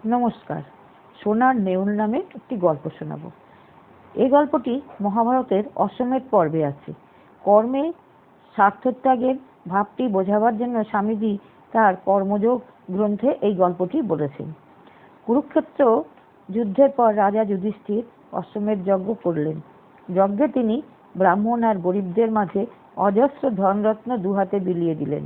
নমস্কার। সোনার নেউল নামে একটি গল্প শোনাব। এই গল্পটি মহাভারতের অশ্বমেধ পর্বে আছে। কর্মে স্বার্থত্যাগের ভাবটি বোঝাবার জন্য স্বামীজি তার কর্মযোগ গ্রন্থে এই গল্পটি বলেছেন। কুরুক্ষেত্র যুদ্ধের পর রাজা যুধিষ্ঠির অশ্বমেধ যজ্ঞ করলেন। যজ্ঞে তিনি ব্রাহ্মণ আর গরিবদের মাঝে অজস্র ধনরত্ন দুহাতে বিলিয়ে দিলেন।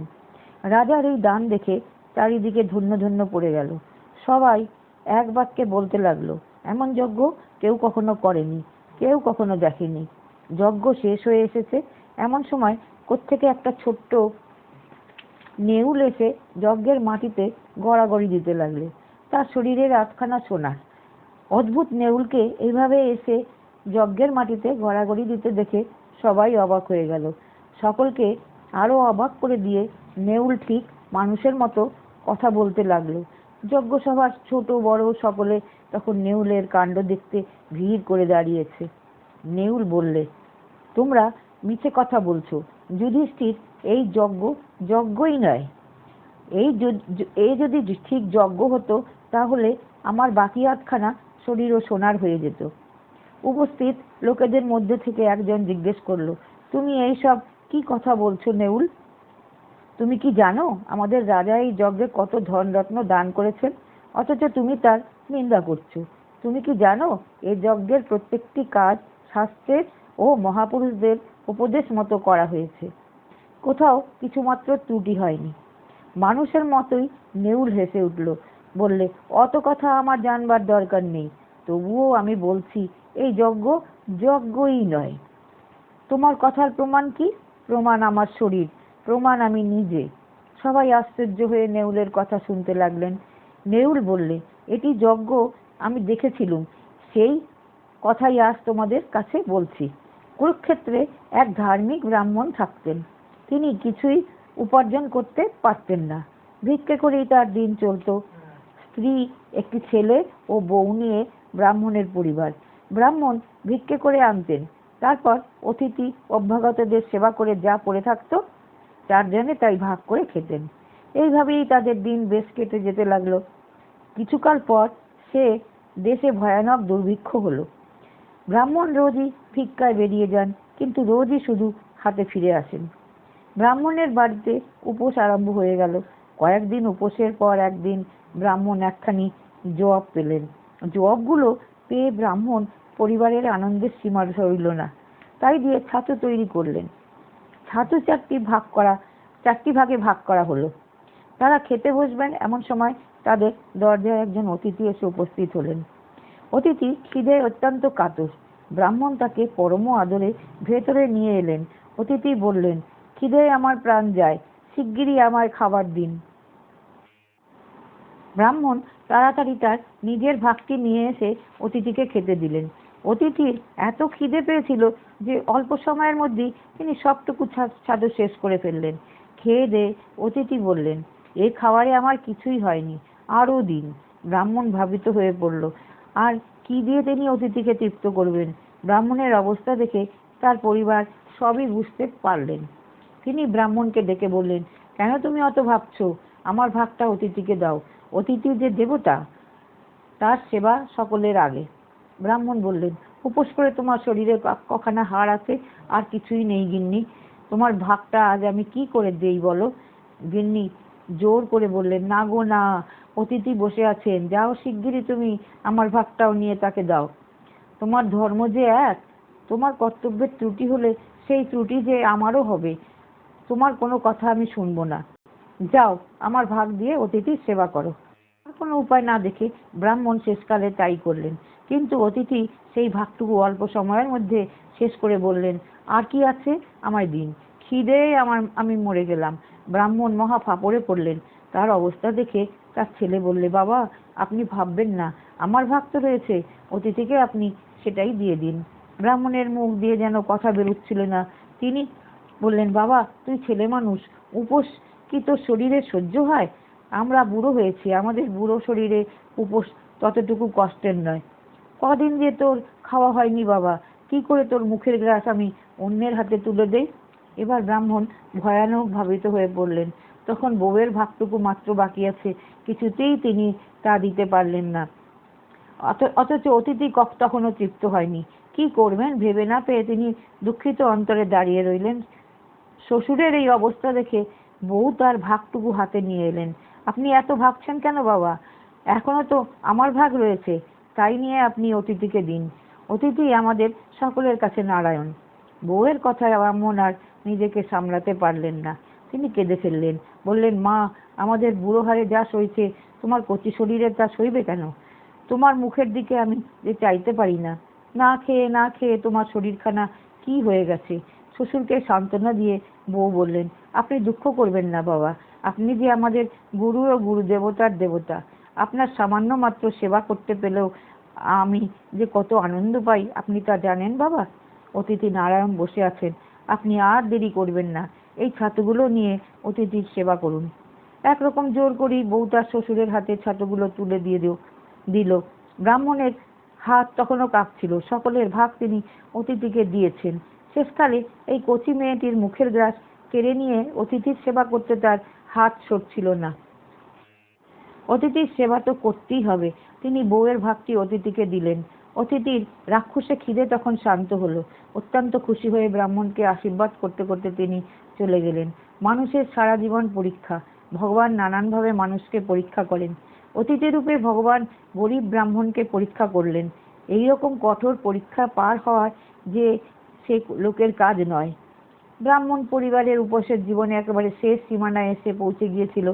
রাজার এই দান দেখে চারিদিকে ধন্য ধন্য পড়ে গেল। সবাই এক বাক্যে বলতে লাগলো, এমন যজ্ঞ কেউ কখনো করেনি, কেউ কখনো দেখেনি। যজ্ঞ শেষ হয়ে এসেছে, এমন সময় কোত্থেকে একটা ছোট্ট নেউল এসে যজ্ঞের মাটিতে গড়াগড়ি দিতে লাগলে। তার শরীরের আধখানা সোনার। অদ্ভুত নেউলকে এইভাবে এসে যজ্ঞের মাটিতে গড়াগড়ি দিতে দেখে সবাই অবাক হয়ে গেল। সকলকে আরো অবাক করে দিয়ে নেউল ঠিক মানুষের মতো কথা বলতে লাগলো। যজ্ঞসভার ছোট বড় সকলে তখন নেউলের কাণ্ড দেখতে ভিড় করে দাঁড়িয়েছে। নেউল বললে, তোমরা মিছে কথা বলছো। যুধিষ্ঠির, এই যজ্ঞই নয়। এই যদি ঠিক যজ্ঞ হতো তাহলে আমার বাকি আধখানা শরীরও সোনার হয়ে যেত। উপস্থিত লোকেদের মধ্যে থেকে একজন জিজ্ঞেস করলো, তুমি এইসব কি কথা বলছো নেউল? তুমি কি জানো আমাদের রাজা এই যজ্ঞে কত ধনরত্ন দান করেছেন, অথচ তুমি তার নিন্দা করছো? তুমি কি জানো এই যজ্ঞের প্রত্যেকটি কাজ শাস্ত্রের ও মহাপুরুষদের উপদেশ মতো করা হয়েছে, কোথাও কিছুমাত্র ত্রুটি হয়নি? মানুষের মতোই নেউল হেসে উঠল, বললে, অত কথা আমার জানবার দরকার নেই, তবুও আমি বলছি এই যজ্ঞই নয়। তোমার কথার প্রমাণ কি? প্রমাণ আমার শরীর, প্রমাণ আমি নিজে। সবাই আশ্চর্য হয়ে নেউলের কথা শুনতে লাগলেন। নেউল বললে, এটি যজ্ঞ আমি দেখেছিলুম, সেই কথাই আজ তোমাদের কাছে বলছি। কুরুক্ষেত্রে এক ধার্মিক ব্রাহ্মণ থাকতেন। তিনি কিছুই উপার্জন করতে পারতেন না, ভিক্ষে করেই তার দিন চলত। স্ত্রী, একটি ছেলে ও বউ নিয়ে ব্রাহ্মণের পরিবার। ব্রাহ্মণ ভিক্ষে করে আনতেন, তারপর অতিথি অভ্যাগতদের সেবা করে যা পড়ে থাকতো চারজনে তাই ভাগ করে খেতেন। এইভাবেই তাদের দিন বেশ কেটে যেতে লাগলো। কিছুকাল পর সে দেশে ভয়ানক দুর্ভিক্ষ হলো। ব্রাহ্মণ রোজই ভিক্ষায় বেরিয়ে যান, কিন্তু রোজই শুধু হাতে ফিরে আসেন। ব্রাহ্মণের বাড়িতে উপোস আরম্ভ হয়ে গেল। কয়েকদিন উপোসের পর একদিন ব্রাহ্মণ একখানি জব পেলেন। জবগুলো পেয়ে ব্রাহ্মণ পরিবারের আনন্দের সীমা রইল না। তাই দিয়ে ছাতু তৈরি করলেন। ছাতু চারটি ভাগে ভাগ করা হলো। তারা খেতে বসবেন, এমন সময় তাদের দরজায় একজন অতিথি এসে উপস্থিত হলেন। অতিথি খিদে অত্যন্ত কাতর। ব্রাহ্মণ তাকে পরম আদরে ভেতরে নিয়ে এলেন। অতিথি বললেন, খিদে আমার প্রাণ যায়, শিগগিরই আমায় খাবার দিন। ব্রাহ্মণ তাড়াতাড়ি তার নিজের ভাগটি নিয়ে এসে অতিথিকে খেতে দিলেন। অতিথির এত খিদে পেয়েছিল যে অল্প সময়ের মধ্যেই তিনি সবটুকু ছাতু শেষ করে ফেললেন। খেয়ে দিয়ে অতিথি বললেন, এই খাবারে আমার কিছুই হয়নি, আরো দিন। ব্রাহ্মণ ভাবিত হয়ে পড়ল, আর কি দিয়ে তিনি অতিথিকে তৃপ্ত করবেন। ব্রাহ্মণের অবস্থা দেখে তার পরিবার সবই বুঝতে পারলেন। তিনি ব্রাহ্মণকে ডেকে বললেন, কেন তুমি অত ভাবছো? আমার ভাগটা অতিথিকে দাও। অতিথি যে দেবতা, তার সেবা সকলের আগে। ব্রাহ্মণ বললেন, উপোস করে তোমার শরীরে কখানা হাড় আছে, আর কিছুই নেই গিন্নি। তোমার ভাগটা আজ আমি কি করে দেই বলো? গিন্নি জোর করে বললেন, না গো না, অতিথি বসে আছেন, যাও শিগগিরই তুমি আমার ভাগটাও নিয়ে তাকে দাও। তোমার ধর্ম যে এক, তোমার কর্তব্যের ত্রুটি হলে সেই ত্রুটি যে আমারও হবে। তোমার কোনো কথা আমি শুনবো না। যাও, আমার ভাগ দিয়ে অতিথির সেবা করো। আর কোনো উপায় না দেখে ব্রাহ্মণ শেষকালে তাই করলেন। কিন্তু অতিথি সেই ভাগটুকু অল্প সময়ের মধ্যে শেষ করে বললেন, আর কি আছে, আমায় দিন, খিদে আমি মরে গেলাম। ব্রাহ্মণ মহা ফাঁপড়ে পড়লেন। তার অবস্থা দেখে তার ছেলে বললে, বাবা, আপনি ভাববেন না, আমার ভাগ তো রয়েছে, অতিথিকে আপনি সেটাই দিয়ে দিন। ব্রাহ্মণের মুখ দিয়ে যেন কথা বেরোচ্ছিল না। তিনি বললেন, বাবা, তুই ছেলে মানুষ, উপোস কি তোর শরীরে সহ্য হয়? আমরা বুড়ো হয়েছি, আমাদের বুড়ো শরীরে উপোস ততটুকু কষ্টের নয়। কদিন যে তোর খাওয়া হয়নি বাবা, কি করে তোর মুখের গ্রাস আমি অন্যের হাতে তুলে দেই? এবার ব্রাহ্মণ ভয়ানক ভাবিত হয়ে পড়লেন। তখন বউয়ের ভাগটুকু মাত্র বাকি আছে, কিছুতেই তিনি তা দিতে পারলেন না। অথচ অতিথি তখনও তৃপ্ত হয়নি। কি করবেন ভেবে না পেয়ে তিনি দুঃখিত অন্তরে দাঁড়িয়ে রইলেন। শ্বশুরের এই অবস্থা দেখে বউ তার ভাগটুকু হাতে নিয়ে এলেন। আপনি এত ভাবছেন কেন বাবা? এখনো তো আমার ভাগ রয়েছে, তাই নিয়ে আপনি অতিথিকে দিন। অতিথি আমাদের সকলের কাছে নারায়ণ। বউয়ের কথায় ব্রাহ্মণ আর নিজেকে সামলাতে পারলেন না। তিনি কেঁদে ফেললেন। বললেন, মা, আমাদের বুড়ো হারে যা সইছে তোমার কচি শরীরে তা সইবে কেন? তোমার মুখের দিকে আমি যে চাইতে পারি না। না খেয়ে না খেয়ে তোমার শরীরখানা কি হয়ে গেছে। শ্বশুরকে সান্ত্বনা দিয়ে বউ বললেন, আপনি দুঃখ করবেন না বাবা, আপনি যে আমাদের গুরু ও গুরু দেবতার দেবতা। আপনার সামান্য মাত্র সেবা করতে পেলেও আমি যে কত আনন্দ পাই আপনি তা জানেন বাবা। অতিথি নারায়ণ বসে আছেন, আপনি আর দেরি করবেন না, এই ছাতুগুলো নিয়ে অতিথির সেবা করুন। একরকম জোর করি বউ তার শ্বশুরের হাতে ছাতুগুলো তুলে দিয়ে দিল। ব্রাহ্মণের হাত তখনও কাঁপছিল। সকলের ভাগ তিনি অতিথিকে দিয়েছেন। শেষকালে এই কচি মেয়েটির মুখের গ্রাস কেড়ে নিয়ে অতিথির সেবা করতে তার হাত সরছিল না। অতিথির সেবা তো করতেই হবে। তিনি বউয়ের ভাগটি অতিথিকে দিলেন। অতিথির রাক্ষসে খিদে তখন শান্ত হলো। অত্যন্ত খুশি হয়ে ব্রাহ্মণকে আশীর্বাদ করতে করতে তিনি চলে গেলেন। মানুষের সারা জীবন পরীক্ষা। ভগবান নানানভাবে মানুষকে পরীক্ষা করেন। অতিথি রূপে ভগবান গরিব ব্রাহ্মণকে পরীক্ষা করলেন। এইরকম কঠোর পরীক্ষা পার হওয়া যে সে লোকের কাজ নয়। ব্রাহ্মণ পরিবারের উপোসের জীবনে একেবারে শেষ সীমানায় এসে পৌঁছে গিয়েছিল।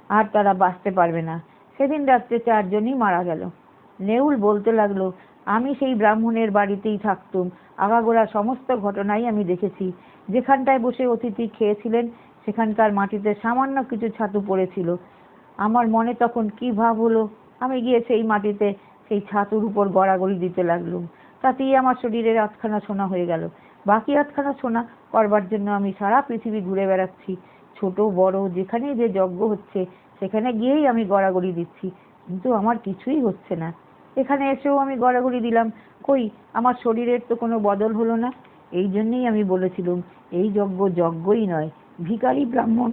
আর তারা বাঁচতে পারবে না। সেদিন রাত্রে 4 জনই মারা গেল। নেউল বলতে লাগলো, আমি সেই ব্রাহ্মণের বাড়িতেই থাকতুম, আগাগোড়া সমস্ত ঘটনাই আমি দেখেছি। যেখানটায় বসে অতিথি খেয়েছিলেন সেখানকার মাটিতে সামান্য কিছু ছাতু পড়েছিল। আমার মনে তখন কি ভাব হলো, আমি গিয়ে সেই মাটিতে সেই ছাতুর উপর গড়াগড়ি দিতে লাগলুম। তাতেই আমার শরীরের 8খানা সোনা হয়ে গেল। বাকি 8খানা সোনা করবার জন্য আমি সারা পৃথিবী ঘুরে বেড়াচ্ছি। ছোট বড় যেখানে যে যজ্ঞ হচ্ছে সেখানে গিয়েই আমি গড়াগড়ি দিচ্ছি, কিন্তু আমার কিছুই হচ্ছে না। এখানে এসেও আমি গড়াগড়ি দিলাম, কই আমার শরীরের তো কোনো বদল হলো না। এই জন্যই আমি বলেছিলুম এই যজ্ঞ যজ্ঞই নয়, ভিখারি ব্রাহ্মণ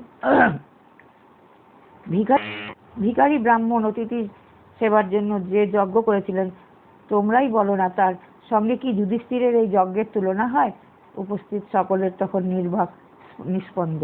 ভিখারি ব্রাহ্মণ অতিথি সেবার জন্য যে যজ্ঞ করেছিলেন তোমরাই বলো না তার সঙ্গে কি যুধিষ্ঠিরের এই যজ্ঞের তুলনা হয়? উপস্থিত সকলের তখন নির্বাক নিস্পন্দ।